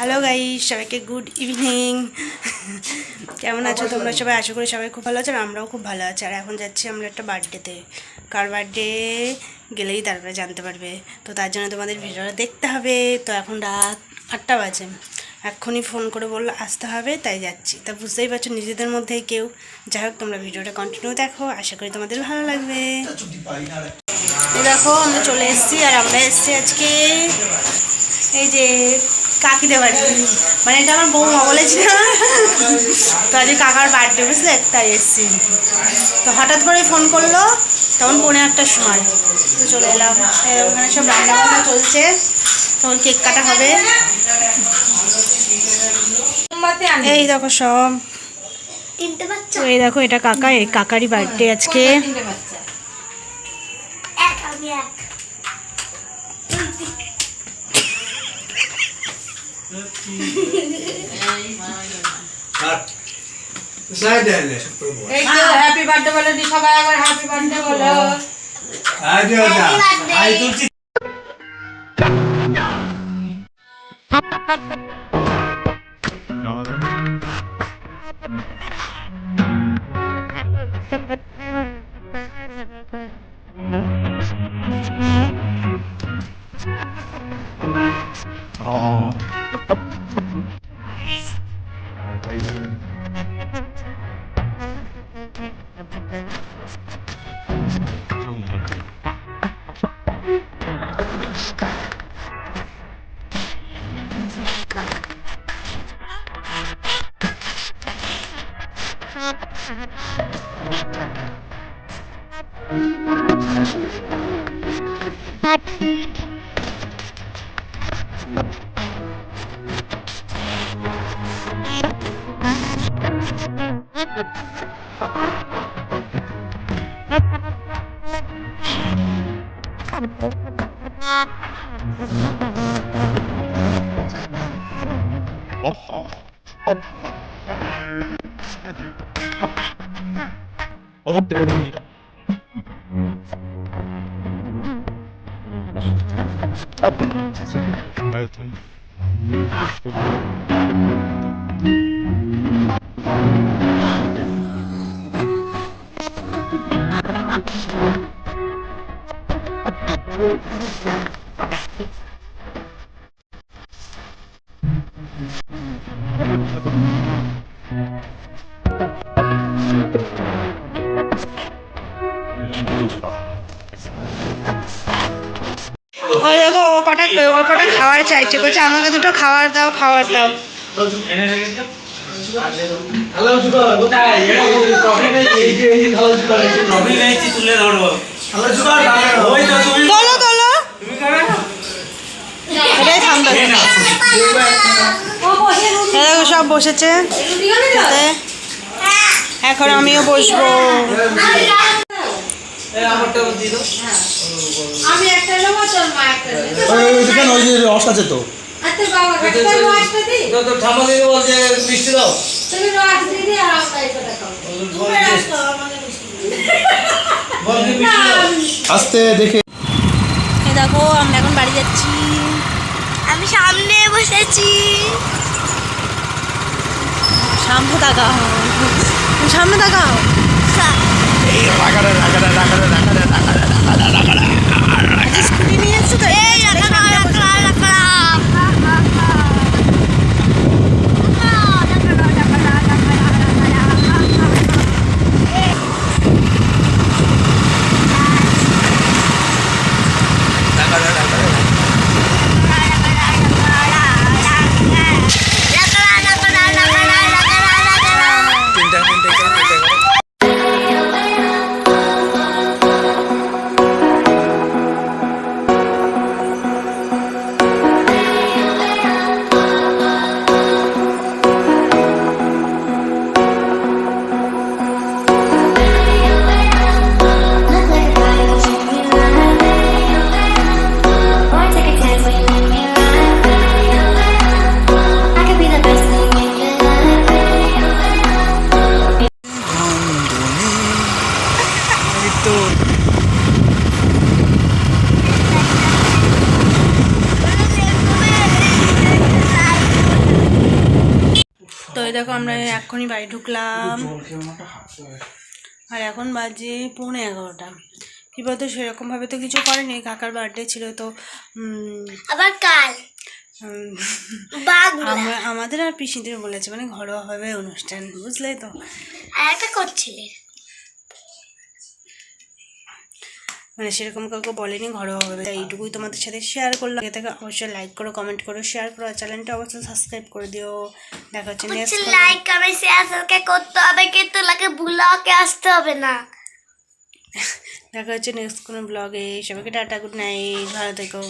Hello guys, সবাইকে good evening. কেমন আছো তোমরা সবাই? আশা করি সবাই খুব ভালো আছে, আর আমরাও খুব ভালো আছি। আর এখন যাচ্ছি আমরা একটা বার্থডেতে। কার বার্থডে গেলেই তারপরে জানতে পারবে। তো তার জন্য তোমাদের ভিডিওটা দেখতে হবে। তো এখন রাত 8টা বাজে, এক্ষুনি ফোন করে বললো আসতে হবে, তাই যাচ্ছি। তা বুঝতেই পারছো নিজেদের মধ্যেই কেউ। যাই হোক, তোমরা ভিডিওটা কন্টিনিউ দেখো, আশা করি তোমাদের ভালো লাগবে। দেখো আমরা চলে এসেছি, আর আমরা এসেছি আজকে এই যে কাকিদের বাড়ি। মানে এটা আমার বৌমা বলেছিল, তো আজকে কাকার বার্থডে বুঝলে, তাই এসেছি। তো হঠাৎ করে ফোন করলো, তখন 1:45টার সময়। তো চলে এলাম। ওখানে সব রান্না বান্না চলছে, তখন কেক কাটা হবে। এই দেখো সব, এই দেখো এটা কাকা, এই কাকারই বার্থডে আজকে। হ্যাপি বার্থডে বলে দি সবাই, একবার হ্যাপি বার্থডে বলো। ওই দেখো ও কটা খাবার চাইছে, বলছে আমাকে দুটো খাবার দাও, খাবার দাও। তোলো তোলো, এটাই ঠান্ডা। দেখো সব বসেছে, এখন আমিও বসবো। আমি একটা নেব, তোর মা একটা নেবে। ওই যে রস আছে তো। আচ্ছা বাবা, একটা রসটা দি। তো ঠাম্মা দিদি বলছে মিষ্টি দাও। তুমি রস দিয়ে দি, আর আমরা এটা খাবো। তুমি রস দাও, আমাকে মিষ্টি দাও। বল কি মিষ্টি দাও। আস্তে দেখে। এই দেখো আমরা এখন বাড়ি যাচ্ছি। আমি সামনে বসেছি। সামনে তাকাও, সামনে তাকাও। স্কুটি নিয়ে এসছো তো? এই রাখা রাখা রাখা এই দেখো আমরা এখনই বাড়ি ঢুকলাম, আর এখন বাজে 11:45। কী বলতো, সেরকমভাবে তো কিছু করেনি, কাকার বার্থডে ছিল তো আবার কাল উম, বাংলা আমাদের আর পিসিদের বলেছে মানে ঘরোয়াভাবে অনুষ্ঠান, বুঝলে তো। আর একটা করছিলে মানে সেরকম কাউকে বলেনি, ঘরোয়াভাবে, তাই এইটুকুই তোমাদের সাথে শেয়ার করলাম। এ থেকে অবশ্যই লাইক করো, কমেন্ট করো, শেয়ার করো, আর চ্যানেলটা অবশ্যই সাবস্ক্রাইব করে দিও। দেখা হচ্ছে कुछ নেক্সট লাইক কমেন্ট শেয়ার সবকে করতে হবে, কিন্তু লাগে ব্লগে আসতে হবে না। দেখা হচ্ছে নেক্সট কোনো ব্লগে। সবাইকে টাটা, গুড নাইট, ভালো থেকো।